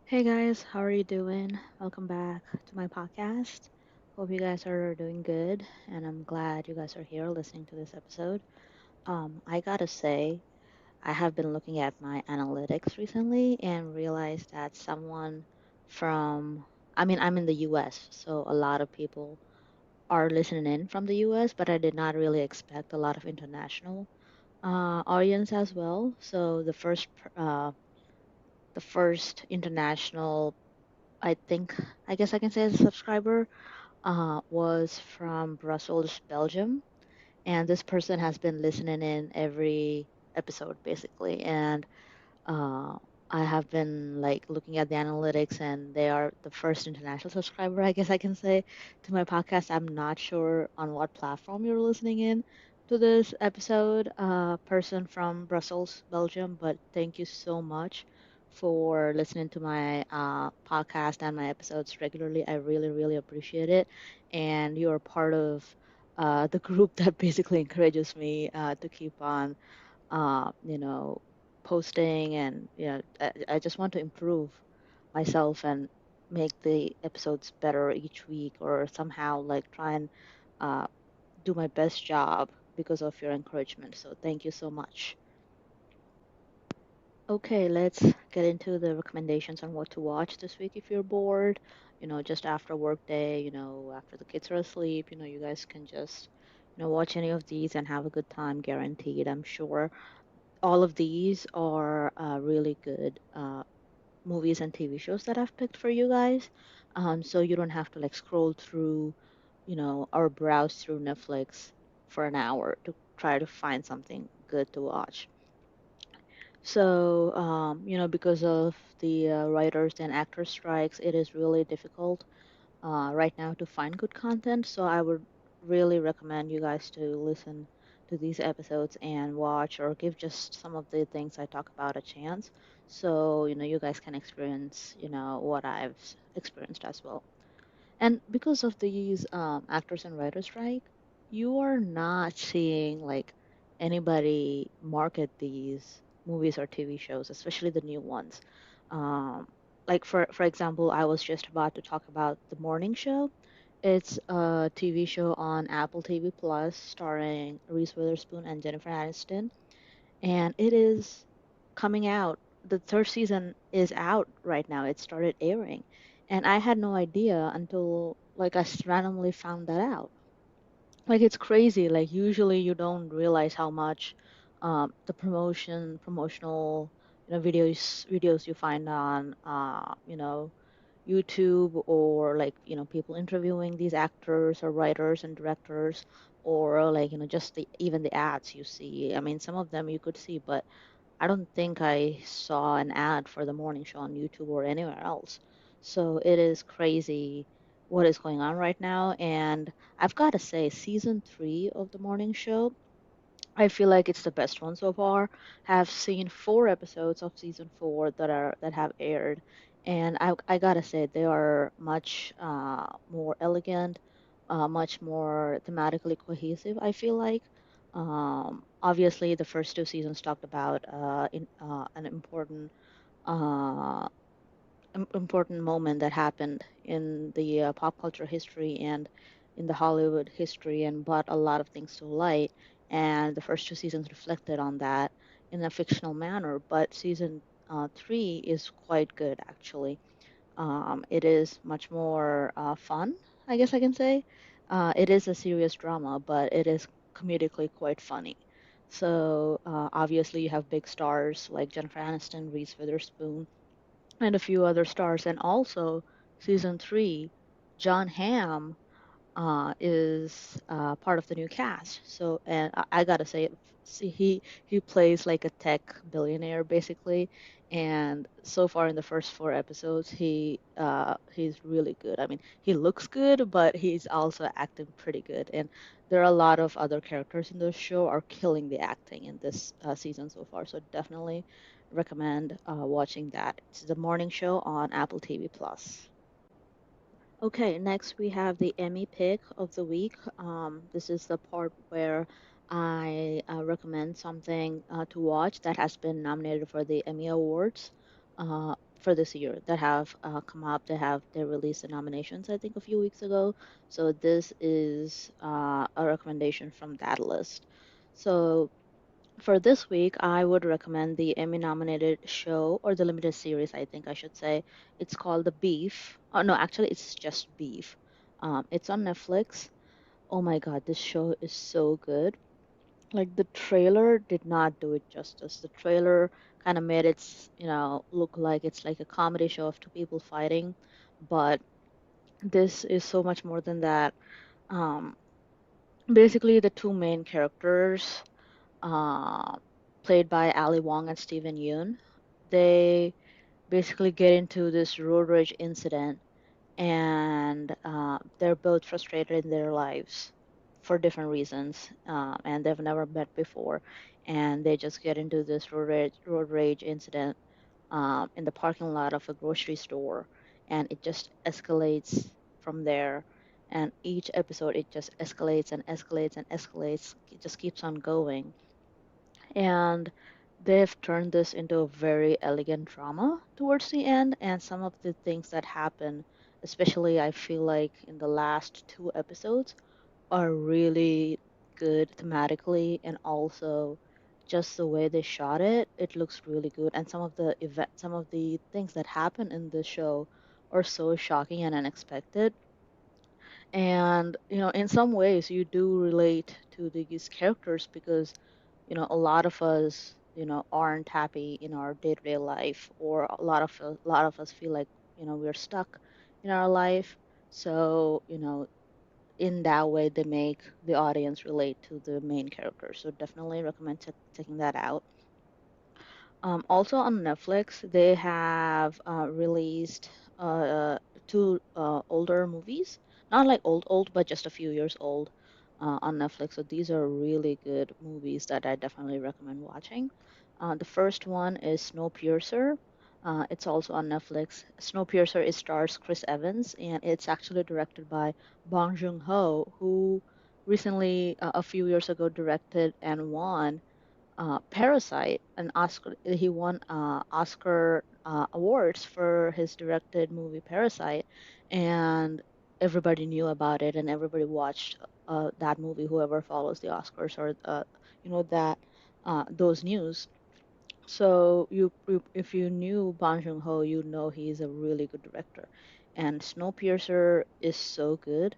Hey guys, how are you doing? Welcome back to my podcast. Hope you guys are doing good, and I'm glad you guys are here listening to this episode. I gotta say, I have been looking at my analytics recently and realized that someone from, I'm in the US, so a lot of people are listening in from the US, but I did not really expect a lot of international audience as well. So the first international I think I guess I can say as a subscriber was from Brussels, Belgium, and this person has been listening in every episode basically, and uh, I have been like looking at the analytics, and they are the first international subscriber, I guess I can say, to my podcast. I'm not sure on what platform you're listening in to this episode, person from Brussels, Belgium, but thank you so much for listening to my podcast and my episodes regularly. I really, really appreciate it. And you're part of the group that basically encourages me to keep on you know, posting and I just want to improve myself and make the episodes better each week or somehow like try and uh, do my best job because of your encouragement. So thank you so much. Okay, let's get into the recommendations on what to watch this week if you're bored, just after work day, after the kids are asleep, you guys can just, watch any of these and have a good time, guaranteed, I'm sure. All of these are really good movies and TV shows that I've picked for you guys. So you don't have to like scroll through, or browse through Netflix for an hour to try to find something good to watch. So, because of the writers and actors strikes, it is really difficult right now to find good content. So I would really recommend you guys to listen to these episodes and watch or give just some of the things I talk about a chance. So, you guys can experience, what I've experienced as well. And because of these actors and writers strike, you are not seeing like anybody market these movies or TV shows, especially the new ones. Um, like for example, I was just about to talk about The Morning Show. It's a TV show on Apple TV Plus starring Reese Witherspoon and Jennifer Aniston, and it is coming out. The third season is out right now. It started airing, and I had no idea until like randomly found that out. Like it's crazy. Like usually you don't realize how much the promotional videos you find on YouTube or like people interviewing these actors or writers and directors or like just the even the ads you see. I mean, some of them you could see, but I don't think I saw an ad for the morning show on YouTube or anywhere else. So it is crazy what is going on right now. And I've got to say, season three of the morning show, I feel like it's the best one so far. Have seen four episodes of season four that have aired, and I gotta say they are much more elegant, much more thematically cohesive. I feel like. Obviously, the first two seasons talked about an uh, important moment that happened in the pop culture history and in the Hollywood history and brought a lot of things to light. And the first two seasons reflected on that in a fictional manner. But season three is quite good, actually. It is much more fun, I guess I can say. It is a serious drama, but it is comedically quite funny. So obviously, you have big stars like Jennifer Aniston, Reese Witherspoon, and a few other stars. And also, season three, John Hamm is part of the new cast. So, and I gotta say, see, he plays like a tech billionaire basically. And so far in the first four episodes, he's really good. I mean, he looks good, but he's also acting pretty good. And there are a lot of other characters in the show are killing the acting in this season so far. So definitely recommend watching that. It's the morning show on Apple TV Plus. Okay, next we have the Emmy pick of the week. This is the part where I recommend something to watch that has been nominated for the Emmy Awards. for this year that have come up. They released the nominations, I think, a few weeks ago. So this is a recommendation from that list. So for this week, I would recommend the Emmy nominated show, or the limited series, I think I should say. It's called The Beef. Oh, no, actually, it's just Beef. It's on Netflix. Oh my God, this show is so good. Like the trailer did not do it justice. The trailer kind of made it, look like it's like a comedy show of two people fighting, but this is so much more than that. Um, Basically, the two main characters, uh, played by Ali Wong and Steven Yeun, they basically get into this road rage incident, and they're both frustrated in their lives for different reasons, and they've never met before, and they just get into this road rage incident in the parking lot of a grocery store, and it just escalates from there. And each episode, it just escalates and escalates and escalates. It just keeps on going, and they've turned this into a very elegant drama towards the end. And some of the things that happen, especially I feel like in the last two episodes, are really good thematically, and also just the way they shot it, it looks really good. And some of the things that happen in the show are so shocking and unexpected. And in some ways you do relate to these characters, because a lot of us, aren't happy in our day-to-day life, or a lot of us feel like, we're stuck in our life. So, in that way, they make the audience relate to the main character. So definitely recommend checking that out. Also on Netflix, they have released two older movies, not like old, but just a few years old, on Netflix. So these are really good movies that I definitely recommend watching. The first one is Snowpiercer. It's also on Netflix. Snowpiercer, it stars Chris Evans, and it's actually directed by Bong Joon-ho, who recently, a few years ago, directed and won Parasite, an Oscar. He won Oscar awards for his directed movie Parasite, and everybody knew about it, and everybody watched that movie. Whoever follows the Oscars, or that those news. So if you knew Bong Joon-ho, you know he's a really good director, and Snowpiercer is so good,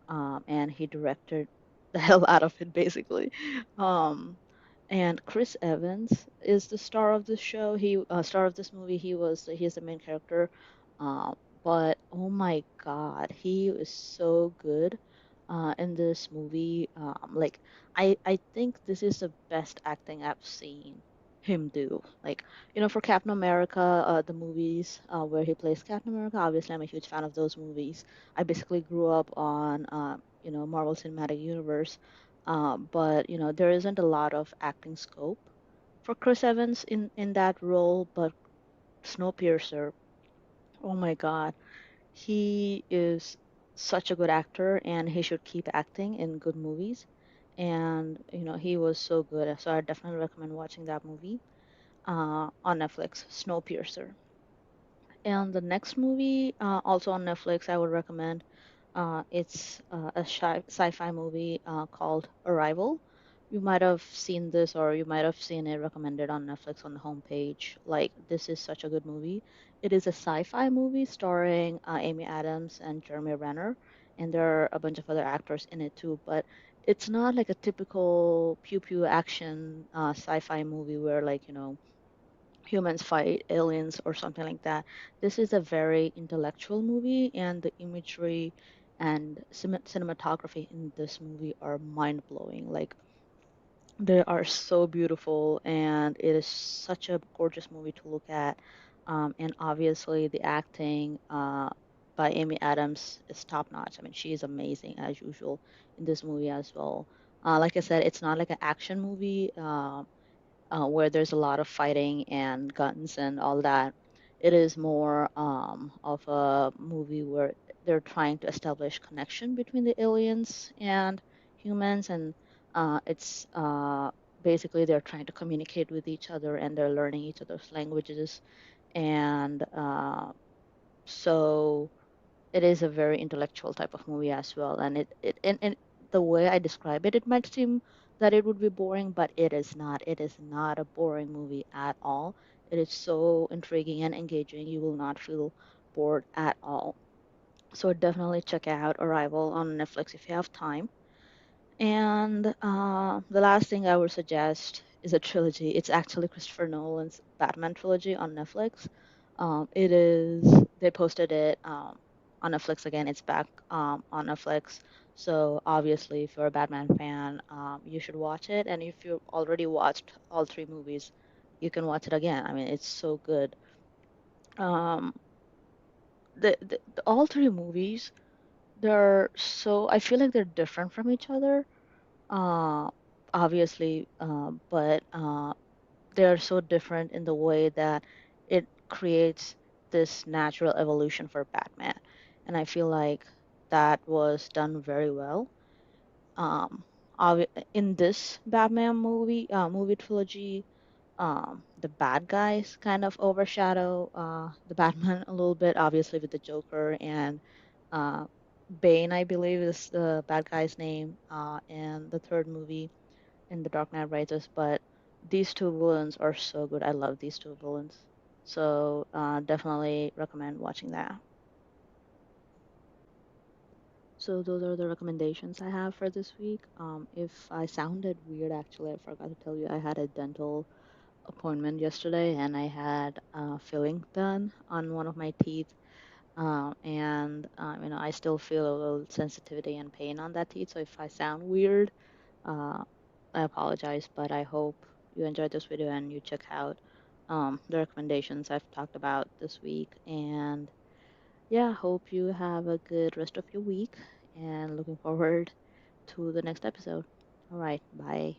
and he directed the hell out of it basically. Um, and Chris Evans is the star of this show. Star of this movie. He's the main character. Uh, but oh my God, he is so good in this movie. Like I think this is the best acting I've seen him do. Like, for Captain America, the movies where he plays Captain America. Obviously, I'm a huge fan of those movies. I basically grew up on Marvel Cinematic Universe, but there isn't a lot of acting scope for Chris Evans in that role. But Snowpiercer, oh my God, he is such a good actor, and he should keep acting in good movies. And he was so good, so I definitely recommend watching that movie on Netflix, Snowpiercer. And the next movie, also on Netflix, I would recommend. It's a sci-fi movie called Arrival. You might have seen this, or you might have seen it recommended on Netflix on the homepage. Like, this is such a good movie. It is a sci-fi movie starring Amy Adams and Jeremy Renner, and there are a bunch of other actors in it too. But it's not like a typical pew pew action sci-fi movie where, like, humans fight aliens or something like that. This is a very intellectual movie, and the imagery and cinematography in this movie are mind blowing. Like, they are so beautiful, and it is such a gorgeous movie to look at. And obviously, the acting by Amy Adams is top notch. I mean, she is amazing as usual in this movie as well. Like I said, it's not like an action movie. Where there's a lot of fighting and guns and all that. It is more of a movie where they're trying to establish connection between the aliens and humans, and it's basically they're trying to communicate with each other, and they're learning each other's languages. And so it is a very intellectual type of movie as well. And and the way I describe it, it might seem that it would be boring, but it is not. It is not a boring movie at all. It is so intriguing and engaging. You will not feel bored at all. So definitely check out Arrival on Netflix if you have time. And the last thing I would suggest is a trilogy. It's actually Christopher Nolan's Batman trilogy on Netflix. It is, they posted it on Netflix again. It's back on Netflix. So obviously, if you're a Batman fan, you should watch it. And if you've already watched all three movies, you can watch it again. I mean, it's so good. Um, all three movies, they're so, I feel like they're different from each other, uh, obviously, but they're so different in the way that it creates this natural evolution for Batman. And I feel like that was done very well. Um, in this Batman movie trilogy, the bad guys kind of overshadow the Batman a little bit, obviously with the Joker and uh, Bane, I believe is the bad guy's name, in the third movie in The Dark Knight Rises. But these two villains are so good. I love these two villains. So definitely recommend watching that. So those are the recommendations I have for this week. If I sounded weird, actually, I forgot to tell you I had a dental appointment yesterday and I had filling done on one of my teeth. And I still feel a little sensitivity and pain on that teeth. So if I sound weird, uh, I apologize, but I hope you enjoyed this video and you check out the recommendations I've talked about this week. And yeah, hope you have a good rest of your week and looking forward to the next episode. All right, bye.